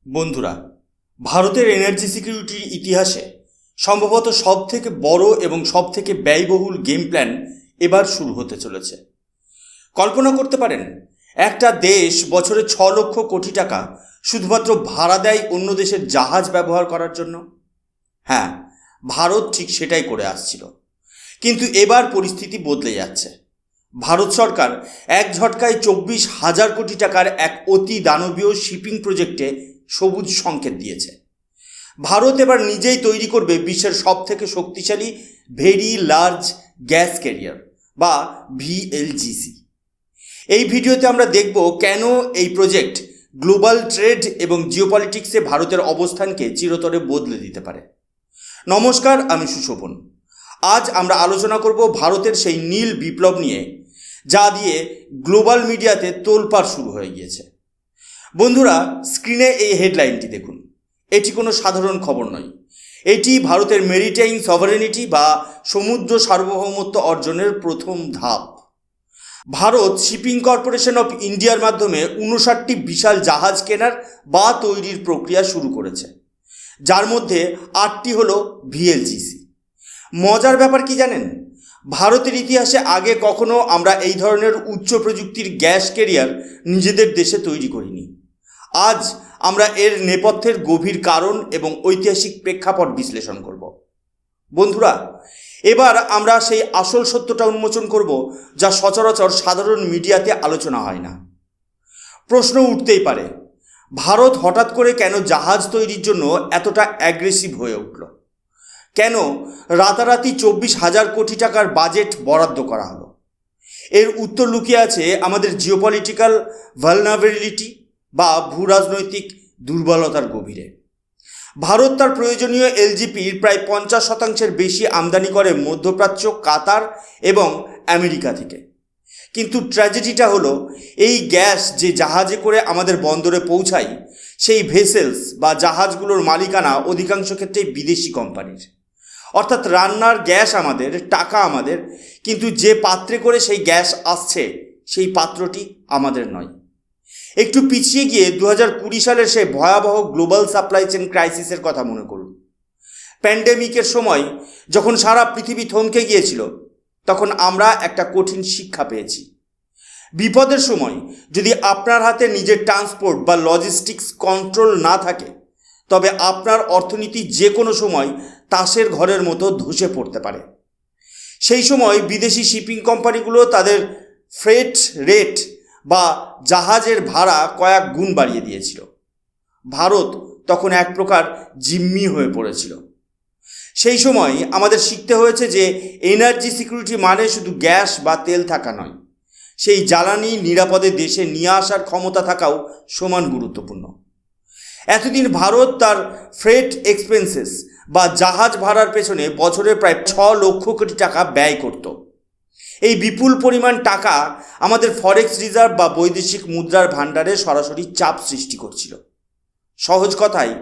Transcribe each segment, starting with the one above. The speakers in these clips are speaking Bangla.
বন্ধুরা, ভারতের এনার্জি সিকিউরিটির ইতিহাসে সম্ভবত সবথেকে বড় এবং সবথেকে ব্যয়বহুল গেম প্ল্যান এবার শুরু হতে চলেছে। কল্পনা করতে পারেন, একটা দেশ বছরে 6 লক্ষ কোটি টাকা শুধুমাত্র ভাড়া দেয় অন্য দেশের জাহাজ ব্যবহার করার জন্য। হ্যাঁ, ভারত ঠিক সেটাই করে আসছিল, কিন্তু এবার পরিস্থিতি বদলে যাচ্ছে। ভারত সরকার এক ঝটকায় 24,000 কোটি টাকার এক অতি দানবীয় শিপিং প্রজেক্টে সবুজ সংকেত দিয়েছে। ভারত এবার নিজেই তৈরি করবে বিশ্বের সবথেকে শক্তিশালী ভেরি লার্জ গ্যাস ক্যারিয়ার বা ভিএলজিসি। এই ভিডিওতে আমরা দেখব কেন এই প্রজেক্ট গ্লোবাল ট্রেড এবং জিওপলিটিক্সে ভারতের অবস্থানকে চিরতরে বদলে দিতে পারে। নমস্কার, আমি সুশোভন। আজ আমরা আলোচনা করব ভারতের সেই নীল বিপ্লব নিয়ে, যা দিয়ে গ্লোবাল মিডিয়াতে তোলপাড় শুরু হয়ে গিয়েছে। বন্ধুরা, স্ক্রিনে এই হেডলাইনটি দেখুন। এটি কোনো সাধারণ খবর নয়, এটি ভারতের মেরিটাইম সভারেনিটি বা সমুদ্র সার্বভৌমত্ব অর্জনের প্রথম ধাপ। ভারত শিপিং কর্পোরেশন অফ ইন্ডিয়ার মাধ্যমে 59টি বিশাল জাহাজ কেনার বা তৈরির প্রক্রিয়া শুরু করেছে, যার মধ্যে 8টি হলো ভিএলজিসি। মজার ব্যাপার কি জানেন? ভারতের ইতিহাসে আগে কখনো আমরা এই ধরনের উচ্চ প্রযুক্তির গ্যাস ক্যারিয়ার নিজেদের দেশে তৈরি করিনি। আজ আমরা এর নেপথ্যের গভীর কারণ এবং ঐতিহাসিক প্রেক্ষাপট বিশ্লেষণ করব। বন্ধুরা, এবার আমরা সেই আসল সত্যটা উন্মোচন করব, যা সচরাচর সাধারণ মিডিয়াতে আলোচনা হয় না। প্রশ্ন উঠতেই পারে, ভারত হঠাৎ করে কেন জাহাজ তৈরির জন্য এতটা অ্যাগ্রেসিভ হয়ে উঠল? কেন রাতারাতি 24,000 কোটি টাকার বাজেট বরাদ্দ করা হলো? এর উত্তর লুকিয়ে আছে আমাদের জিওপলিটিক্যাল ভালনারেবিলিটি বা ভূরাজনৈতিক দুর্বলতার গভীরে। ভারত তার প্রয়োজনীয় এলজিপির প্রায় 50% বেশি আমদানি করে মধ্যপ্রাচ্য, কাতার এবং আমেরিকা থেকে। কিন্তু ট্র্যাজেডিটা হলো, এই গ্যাস যে জাহাজে করে আমাদের বন্দরে পৌঁছায়, সেই ভেসেলস বা জাহাজগুলোর মালিকানা অধিকাংশ ক্ষেত্রেই বিদেশি কোম্পানির। অর্থাৎ রান্নার গ্যাস আমাদের, টাকা আমাদের, কিন্তু যে পাত্রে করে সেই গ্যাস আসছে সেই পাত্রটি আমাদের নয়। একটু পিছিয়ে গিয়ে 2020 সালের সেই ভয়াবহ গ্লোবাল সাপ্লাই চেন ক্রাইসিসের কথা মনে করুন। প্যান্ডেমিকের সময় যখন সারা পৃথিবী থমকে গিয়েছিল, তখন আমরা একটা কঠিন শিক্ষা পেয়েছি। বিপদের সময় যদি আপনার হাতে নিজের ট্রান্সপোর্ট বা লজিস্টিক্স কন্ট্রোল না থাকে, তবে আপনার অর্থনীতি যে কোনো সময় তাসের ঘরের মতো ধসে পড়তে পারে। সেই সময় বিদেশি শিপিং কোম্পানিগুলো তাদের ফ্রেট রেট বা জাহাজের ভাড়া কয়েক গুণ বাড়িয়ে দিয়েছিল। ভারত তখন এক প্রকার জিম্মি হয়ে পড়েছিল। সেই সময় আমাদের শিখতে হয়েছে যে এনার্জি সিকিউরিটি মানে শুধু গ্যাস বা তেল থাকা নয়, সেই জ্বালানি নিরাপদে দেশে নিয়ে আসার ক্ষমতা থাকাও সমান গুরুত্বপূর্ণ। এতদিন ভারত তার ফ্রেট এক্সপেন্সেস বা জাহাজ ভাড়ার পেছনে বছরে প্রায় 6 লক্ষ কোটি টাকা ব্যয় করত। এই বিপুল পরিমাণ টাকা আমাদের ফরেক্স রিজার্ভ বা বৈদেশিক মুদ্রার ভাণ্ডারে সরাসরি চাপ সৃষ্টি করছিল। সহজ কথায়,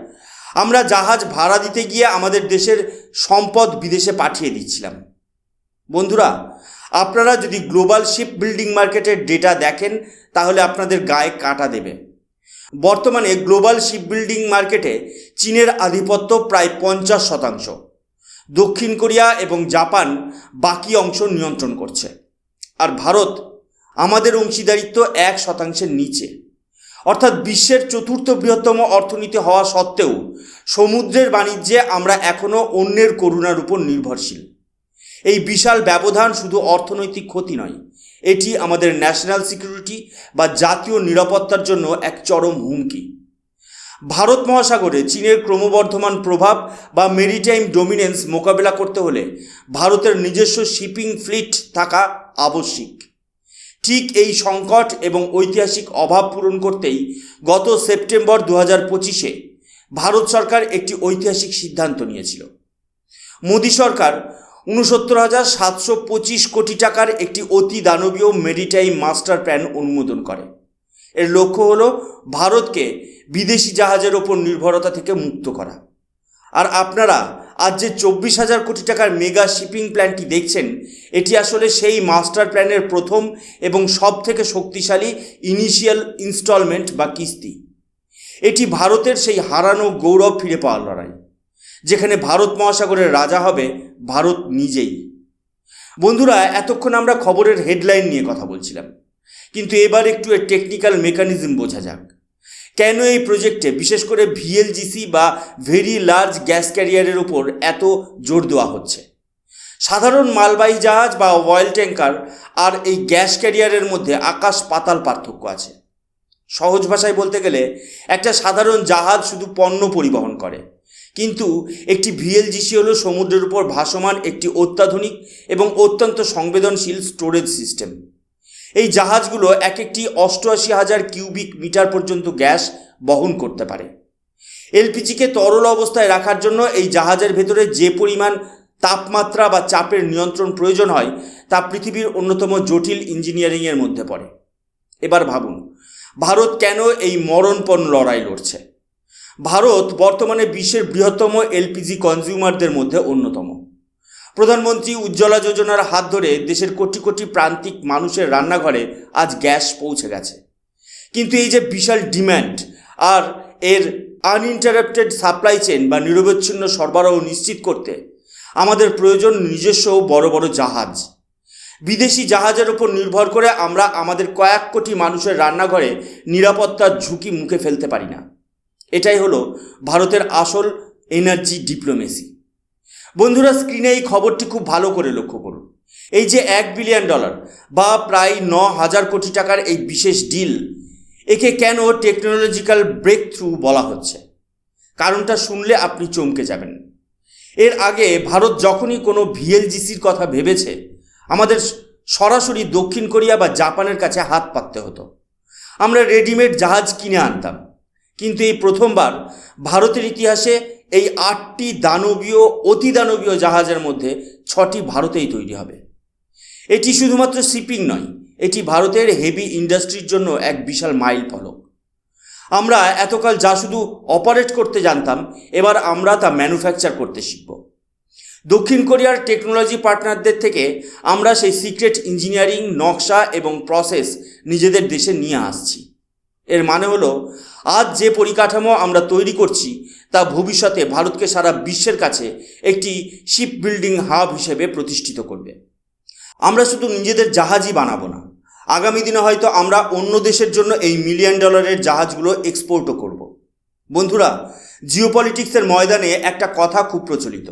আমরা জাহাজ ভাড়া দিতে গিয়ে আমাদের দেশের সম্পদ বিদেশে পাঠিয়ে দিচ্ছিলাম। বন্ধুরা, আপনারা যদি গ্লোবাল শিপ বিল্ডিং মার্কেটের ডেটা দেখেন, তাহলে আপনাদের গায়ে কাঁটা দেবে। বর্তমানে গ্লোবাল শিপ বিল্ডিং মার্কেটে চীনের আধিপত্য প্রায় 50%। দক্ষিণ কোরিয়া এবং জাপান বাকি অংশ নিয়ন্ত্রণ করছে, আর ভারত আমাদের অংশীদারিত্ব 1%-এর নিচে। অর্থাৎ বিশ্বের 4র্থ বৃহত্তম অর্থনীতি হওয়া সত্ত্বেও সমুদ্রের বাণিজ্যে আমরা এখনও অন্যের করুণার উপর নির্ভরশীল। এই বিশাল ব্যবধান শুধু অর্থনৈতিক ক্ষতি নয়, এটি আমাদের ন্যাশনাল সিকিউরিটি বা জাতীয় নিরাপত্তার জন্য এক চরম হুমকি। ভারত মহাসাগরে চীনের ক্রমবর্ধমান প্রভাব বা মেরিটাইম ডমিনেন্স মোকাবেলা করতে হলে ভারতের নিজস্ব শিপিং ফ্লিট থাকা আবশ্যিক। ঠিক এই সংকট এবং ঐতিহাসিক অভাব পূরণ করতেই গত সেপ্টেম্বর 2025-এ ভারত সরকার একটি ঐতিহাসিক সিদ্ধান্ত নিয়েছিল। মোদী সরকার 69,725 কোটি টাকার একটি অতি দানবীয় মেরিটাইম মাস্টার প্ল্যান অনুমোদন করে। এর লক্ষ্য হল ভারতকে বিদেশি জাহাজের ওপর নির্ভরতা থেকে মুক্ত করা। আর আপনারা আজ যে 24,000 কোটি টাকার মেগা শিপিং প্ল্যানটি দেখছেন, এটি আসলে সেই মাস্টার প্ল্যানের প্রথম এবং সব থেকে শক্তিশালী ইনিশিয়াল ইনস্টলমেন্ট বা কিস্তি। এটি ভারতের সেই হারানো গৌরব ফিরে পাওয়ার লড়াই, যেখানে ভারত মহাসাগরের রাজা হবে ভারত নিজেই। বন্ধুরা, এতক্ষণ আমরা খবরের হেডলাইন নিয়ে কথা বলছিলাম, কিন্তু এবার একটু এর টেকনিক্যাল মেকানিজম বোঝা যাক। কেন এই প্রজেক্টে, বিশেষ করে ভিএলজিসি বা ভেরি লার্জ গ্যাস ক্যারিয়ারের উপর এত জোর দেওয়া হচ্ছে? সাধারণ মালবাহী জাহাজ বা অয়েল ট্যাঙ্কার আর এই গ্যাস ক্যারিয়ারের মধ্যে আকাশ পাতাল পার্থক্য আছে। সহজ ভাষায় বলতে গেলে, একটা সাধারণ জাহাজ শুধু পণ্য পরিবহন করে, কিন্তু একটি ভিএলজিসি হলো সমুদ্রের উপর ভাসমান একটি অত্যাধুনিক এবং অত্যন্ত সংবেদনশীল স্টোরেজ সিস্টেম। এই জাহাজগুলো এক একটি 88,000 কিউবিক মিটার পর্যন্ত গ্যাস বহন করতে পারে। এলপিজিকে তরল অবস্থায় রাখার জন্য এই জাহাজের ভেতরে যে পরিমাণ তাপমাত্রা বা চাপের নিয়ন্ত্রণ প্রয়োজন হয় তা পৃথিবীর অন্যতম জটিল ইঞ্জিনিয়ারিংয়ের মধ্যে পড়ে। এবার ভাবুন, ভারত কেন এই মরণপণ লড়াই লড়ছে? ভারত বর্তমানে বিশ্বের বৃহত্তম এলপিজি কনজিউমারদের মধ্যে অন্যতম। প্রধানমন্ত্রী উজ্জ্বলা যোজনার হাত ধরে দেশের কোটি কোটি প্রান্তিক মানুষের রান্নাঘরে আজ গ্যাস পৌঁছে গেছে। কিন্তু এই যে বিশাল ডিম্যান্ড আর এর আনইন্টারাপ্টেড সাপ্লাই চেন বা নিরবচ্ছিন্ন সরবরাহ নিশ্চিত করতে আমাদের প্রয়োজন নিজস্ব বড় বড় জাহাজ। বিদেশি জাহাজের উপর নির্ভর করে আমরা আমাদের কয়েক কোটি মানুষের রান্নাঘরে নিরাপত্তার ঝুঁকি মুখে ফেলতে পারি না। এটাই হলো ভারতের আসল এনার্জি ডিপ্লোমেসি। বন্ধুরা, স্ক্রিনে এই খবরটি খুব ভালো করে লক্ষ্য করুন। এই যে $1 বিলিয়ন বা প্রায় 9,000 কোটি টাকার এই বিশেষ ডিল, একে কেন টেকনোলজিক্যাল ব্রেক থ্রু বলা হচ্ছে? কারণটা শুনলে আপনি চমকে যাবেন। এর আগে ভারত যখনই কোনো ভিএলজিসির কথা ভেবেছে, আমাদের সরাসরি দক্ষিণ কোরিয়া বা জাপানের কাছে হাত পাততে হতো। আমরা রেডিমেড জাহাজ কিনে আনতাম, কিন্তু এই প্রথমবার ভারতের ইতিহাসে এই 8টি দানবীয় অতি দানবীয় জাহাজের মধ্যে 6টি ভারতেই তৈরি হবে। এটি শুধুমাত্র শিপিং নয়, এটি ভারতের হেভি ইন্ডাস্ট্রির জন্য এক বিশাল মাইল ফলক। আমরা এতকাল যা শুধু অপারেট করতে জানতাম, এবার আমরা তা ম্যানুফ্যাকচার করতে শিখব। দক্ষিণ কোরিয়ার টেকনোলজি পার্টনারদের থেকে আমরা সেই সিক্রেট ইঞ্জিনিয়ারিং, নকশা এবং প্রসেস নিজেদের দেশে নিয়ে আসছি। এর মানে হলো, আজ যে পরিকাঠামো আমরা তৈরি করছি তা ভবিষ্যতে ভারতকে সারা বিশ্বের কাছে একটি শিপ বিল্ডিং হাব হিসেবে প্রতিষ্ঠিত করবে। আমরা শুধু নিজেদের জাহাজই বানাবো না, আগামী দিনে হয়তো আমরা অন্য দেশের জন্য এই $1 মিলিয়ন জাহাজগুলো এক্সপোর্টও করব। বন্ধুরা, জিওপলিটিক্সের ময়দানে একটা কথা খুব প্রচলিত,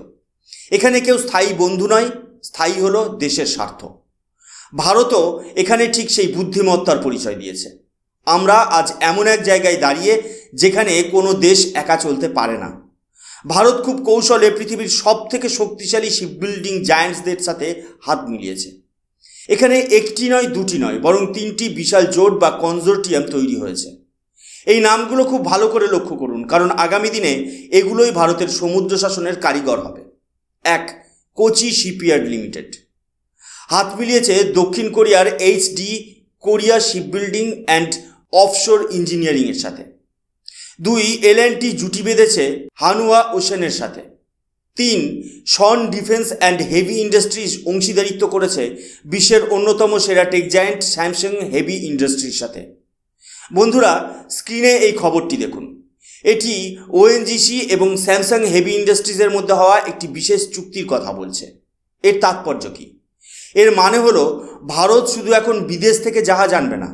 এখানে কেউ স্থায়ী বন্ধু নয়, স্থায়ী হলো দেশের স্বার্থ। ভারতও এখানে ঠিক সেই বুদ্ধিমত্তার পরিচয় দিয়েছে। আমরা আজ এমন এক জায়গায় দাঁড়িয়ে যেখানে কোনো দেশ একা চলতে পারে না। ভারত খুব কৌশলে পৃথিবীর সবথেকে শক্তিশালী শিপবিল্ডিং জায়ান্টসদের সাথে হাত মিলিয়েছে। এখানে একটি নয়, দুটি নয়, বরং 3টি বিশাল জোট বা কনজোর্টিয়াম তৈরি হয়েছে। এই নামগুলো খুব ভালো করে লক্ষ্য করুন, কারণ আগামী দিনে এগুলোই ভারতের সমুদ্র শাসনের কারিগর হবে। 1. কোচি শিপইয়ার্ড লিমিটেড হাত মিলিয়েছে দক্ষিণ কোরিয়ার HD Korea shipbuilding and offshore ইঞ্জিনিয়ারিংয়ের সাথে। 2. L&T জুটি বেঁধেছে হানুয়া ওশেনের সাথে। 3. শন ডিফেন্স অ্যান্ড হেভি ইন্ডাস্ট্রিজ অংশীদারিত্ব করেছে বিশ্বের অন্যতম সেরা টেক জায়ান্ট স্যামসাং হেভি ইন্ডাস্ট্রির সাথে। বন্ধুরা, স্ক্রিনে এই খবরটি দেখুন। এটি ওএনজিসি এবং স্যামসাং হেভি ইন্ডাস্ট্রিজের মধ্যে হওয়া একটি বিশেষ চুক্তির কথা বলছে। এর তাৎপর্য কী? এর মানে হলো, ভারত শুধু এখন বিদেশ থেকে জাহাজ আনবে না,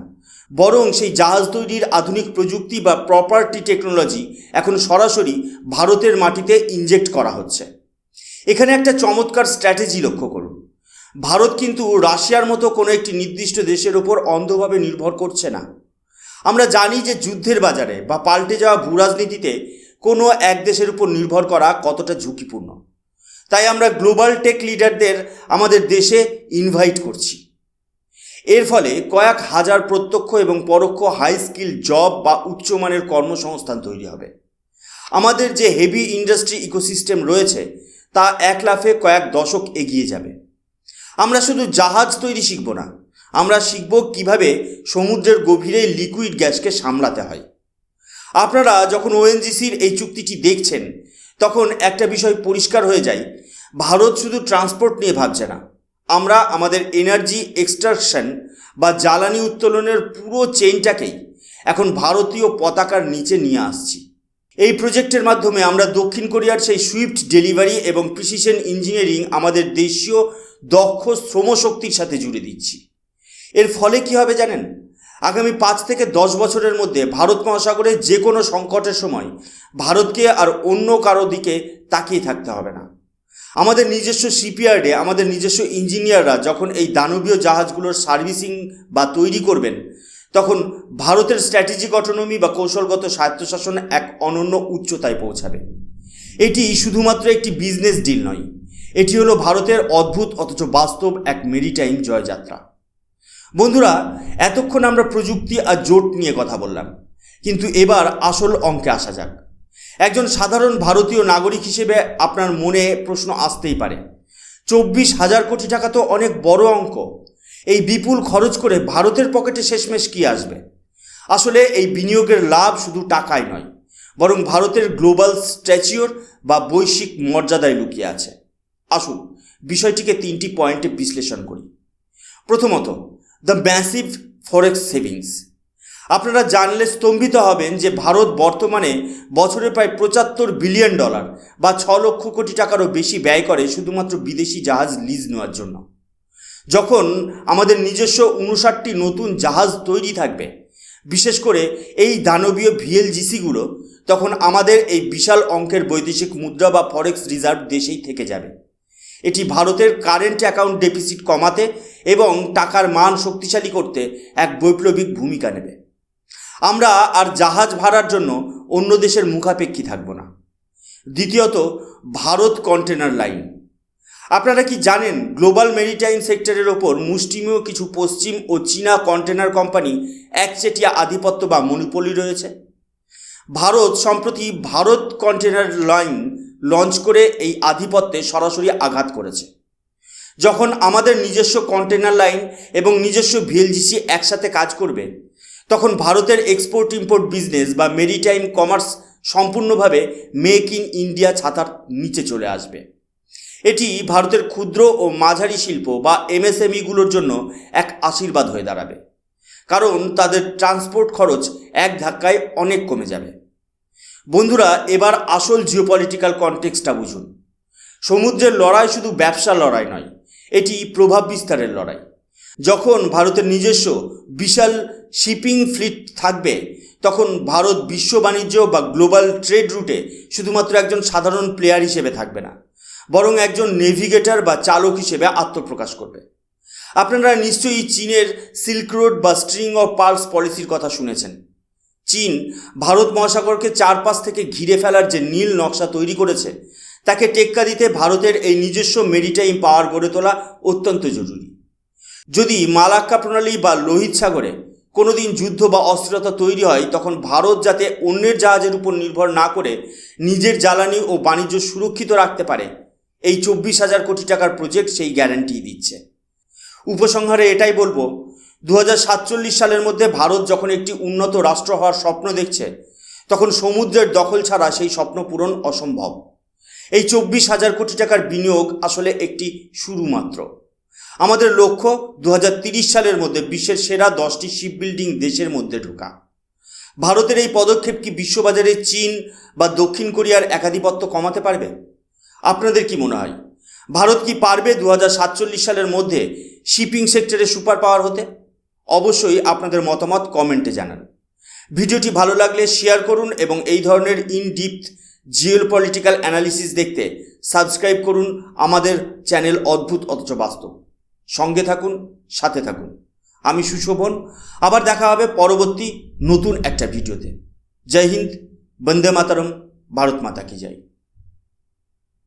বরং সেই জাহাজ তৈরির আধুনিক প্রযুক্তি বা প্রপার্টি টেকনোলজি এখন সরাসরি ভারতের মাটিতে ইনজেক্ট করা হচ্ছে। এখানে একটা চমৎকার স্ট্র্যাটেজি লক্ষ্য করুন। ভারত কিন্তু রাশিয়ার মতো কোনো একটি নির্দিষ্ট দেশের ওপর অন্ধভাবে নির্ভর করছে না। আমরা জানি যে যুদ্ধের বাজারে বা পাল্টে যাওয়া ভূরাজনীতিতে কোনো এক দেশের উপর নির্ভর করা কতটা ঝুঁকিপূর্ণ। তাই আমরা গ্লোবাল টেক লিডারদের আমাদের দেশে ইনভাইট করছি। এর ফলে কয়েক হাজার প্রত্যক্ষ এবং পরোক্ষ হাই স্কিল জব বা উচ্চমানের কর্মসংস্থান তৈরি হবে। আমাদের যে হেভি ইন্ডাস্ট্রি ইকোসিস্টেম রয়েছে তা এক লাফে কয়েক দশক এগিয়ে যাবে। আমরা শুধু জাহাজ তৈরি শিখব না, আমরা শিখব কিভাবে সমুদ্রের গভীরে লিকুইড গ্যাসকে সামলাতে হয়। আপনারা যখন ওএনজিসির এই চুক্তিটি দেখছেন, তখন একটা বিষয় পরিষ্কার হয়ে যায়, ভারত শুধু ট্রান্সপোর্ট নিয়ে ভাবছে না, আমরা আমাদের এনার্জি এক্সট্রাকশন বা জ্বালানি উত্তোলনের পুরো চেইনটাকেই এখন ভারতীয় পতাকার নিচে নিয়ে আসছি। এই প্রজেক্টের মাধ্যমে আমরা দক্ষিণ কোরিয়ার সেই সুইফট ডেলিভারি এবং প্রিসিশন ইঞ্জিনিয়ারিং আমাদের দেশীয় দক্ষ শ্রমশক্তির সাথে জুড়ে দিচ্ছি। এর ফলে কি হবে জানেন? আগামী 5 থেকে 10 বছরের মধ্যে ভারত মহাসাগরের যে কোনো সংকটের সময় ভারতকে আর অন্য কারো দিকে তাকিয়ে থাকতে হবে না। আমাদের নিজস্ব শিপইয়ার্ডে আমাদের নিজস্ব ইঞ্জিনিয়াররা যখন এই দানবীয় জাহাজগুলোর সার্ভিসিং বা তৈরি করবেন, তখন ভারতের স্ট্র্যাটেজিক অটোনমি বা কৌশলগত স্বায়ত্তশাসন এক অনন্য উচ্চতায় পৌঁছাবে। এটি শুধুমাত্র একটি বিজনেস ডিল নয়, এটি হলো ভারতের অদ্ভুত অথচ বাস্তব এক মেরিটাইম জয়যাত্রা। বন্ধুরা, এতক্ষণ আমরা প্রযুক্তি আর জোট নিয়ে কথা বললাম, কিন্তু এবার আসল অঙ্কে আসা যাক। একজন সাধারণ ভারতীয় নাগরিক হিসেবে আপনার মনে প্রশ্ন আসতেই পারে, 24,000 কোটি টাকা তো অনেক বড় অঙ্ক। এই বিপুল খরচ করে ভারতের পকেটে শেষমেশ কি আসবে? আসলে এই বিনিয়োগের লাভ শুধু টাকায় নয়, বরং ভারতের গ্লোবাল স্ট্যাচিওর বা বৈশ্বিক মর্যাদায় লুকিয়ে আছে। আসুন বিষয়টিকে 3টি পয়েন্টে বিশ্লেষণ করি। প্রথমত, দ্য ম্যাসিভ ফরেক্স সেভিংস। আপনারা জানলে স্তম্ভিত হবেন যে ভারত বর্তমানে বছরে প্রায় $75 বিলিয়ন বা 6 লক্ষ কোটি টাকারও বেশি ব্যয় করে শুধুমাত্র বিদেশি জাহাজ লিজ নেওয়ার জন্য। যখন আমাদের নিজস্ব 59টি নতুন জাহাজ তৈরি থাকবে, বিশেষ করে এই দানবীয় ভিএলজিসিগুলো, তখন আমাদের এই বিশাল অঙ্কের বৈদেশিক মুদ্রা বা ফরেক্স রিজার্ভ দেশেই থেকে যাবে। এটি ভারতের কারেন্ট অ্যাকাউন্ট ডেফিসিট কমাতে এবং টাকার মান শক্তিশালী করতে এক বৈপ্লবিক ভূমিকা নেবে। আমরা আর জাহাজ ভাড়ার জন্য অন্য দেশের মুখাপেক্ষী থাকব না। দ্বিতীয়ত, ভারত কন্টেনার লাইন। আপনারা কি জানেন গ্লোবাল মেরিটাইম সেক্টরের ওপর মুষ্টিমেয় কিছু পশ্চিম ও চীনা কন্টেনার কোম্পানি একচেটিয়া আধিপত্য বা মনোপলি রয়েছে? ভারত সম্প্রতি ভারত কন্টেনার লাইন লঞ্চ করে এই আধিপত্যে সরাসরি আঘাত করেছে। যখন আমাদের নিজস্ব কন্টেনার লাইন এবং নিজস্ব ভিএলজিসি একসাথে কাজ করবে, তখন ভারতের এক্সপোর্ট ইম্পোর্ট বিজনেস বা মেরিটাইম কমার্স সম্পূর্ণভাবে মেক ইন ইন্ডিয়া ছাতার নিচে চলে আসবে। এটি ভারতের ক্ষুদ্র ও মাঝারি শিল্প বা এমএসএমইগুলোর জন্য এক আশীর্বাদ হয়ে দাঁড়াবে, কারণ তাদের ট্রান্সপোর্ট খরচ এক ধাক্কায় অনেক কমে যাবে। বন্ধুরা, এবার আসল জিওপলিটিক্যাল কনটেক্সটটা বুঝুন। সমুদ্রের লড়াই শুধু ব্যবসা লড়াই নয়, এটি প্রভাব বিস্তারের লড়াই। যখন ভারতের নিজস্ব বিশাল শিপিং ফ্লিট থাকবে, তখন ভারত বিশ্ব বাণিজ্য বা গ্লোবাল ট্রেড রুটে শুধুমাত্র একজন সাধারণ প্লেয়ার হিসেবে থাকবে না, বরং একজন নেভিগেটর বা চালক হিসেবে আত্মপ্রকাশ করবে। আপনারা নিশ্চয়ই চীনের সিল্ক রোড বা স্ট্রিং অফ পার্লস পলিসির কথা শুনেছেন। চীন ভারত মহাসাগরকে চারপাশ থেকে ঘিরে ফেলার যে নীল নকশা তৈরি করেছে, তাকে টেক্কা দিতে ভারতের এই নিজস্ব মেরিটাইম পাওয়ার গড়ে তোলা অত্যন্ত জরুরি। যদি মালাক্কা প্রণালী বা লোহিত সাগরে কোনোদিন যুদ্ধ বা অস্থিরতা তৈরি হয়, তখন ভারত যাতে অন্যের জাহাজের উপর নির্ভর না করে নিজের জ্বালানি ও বাণিজ্য সুরক্ষিত রাখতে পারে, এই 24,000 কোটি টাকার প্রজেক্ট সেই গ্যারান্টি দিচ্ছে। উপসংহারে এটাই বলবো, 2047 সালের মধ্যে ভারত যখন একটি উন্নত রাষ্ট্র হওয়ার স্বপ্ন দেখছে, তখন সমুদ্রের দখল ছাড়া সেই স্বপ্ন পূরণ অসম্ভব। এই 24,000 কোটি টাকার বিনিয়োগ আসলে একটি শুরু মাত্র। আমাদের লক্ষ্য 2030 সালের মধ্যে বিশ্বের সেরা 10টি শিপ বিল্ডিং দেশের মধ্যে ঢোকা। ভারতের এই পদক্ষেপ কি বিশ্ববাজারে চীন বা দক্ষিণ কোরিয়ার একাধিপত্য কমাতে পারবে? আপনাদের কি মনে হয়, ভারত কি পারবে 2047 সালের মধ্যে শিপিং সেক্টরে সুপার পাওয়ার হতে? অবশ্যই আপনাদের মতামত কমেন্টে জানান। ভিডিওটি ভালো লাগলে শেয়ার করুন এবং এই ধরনের ইনডিপথ জিওপলিটিক্যাল অ্যানালিসিস দেখতে সাবস্ক্রাইব করুন আমাদের চ্যানেল অদ্ভুত অথচ বাস্তব। সঙ্গে থাকুন, সাথে থাকুন। আমি সুশোভন, আবার দেখা হবে পরবর্তী নতুন একটা ভিডিওতে। জয় হিন্দ, বন্দে মাতরম, ভারত মাতা কি জয়।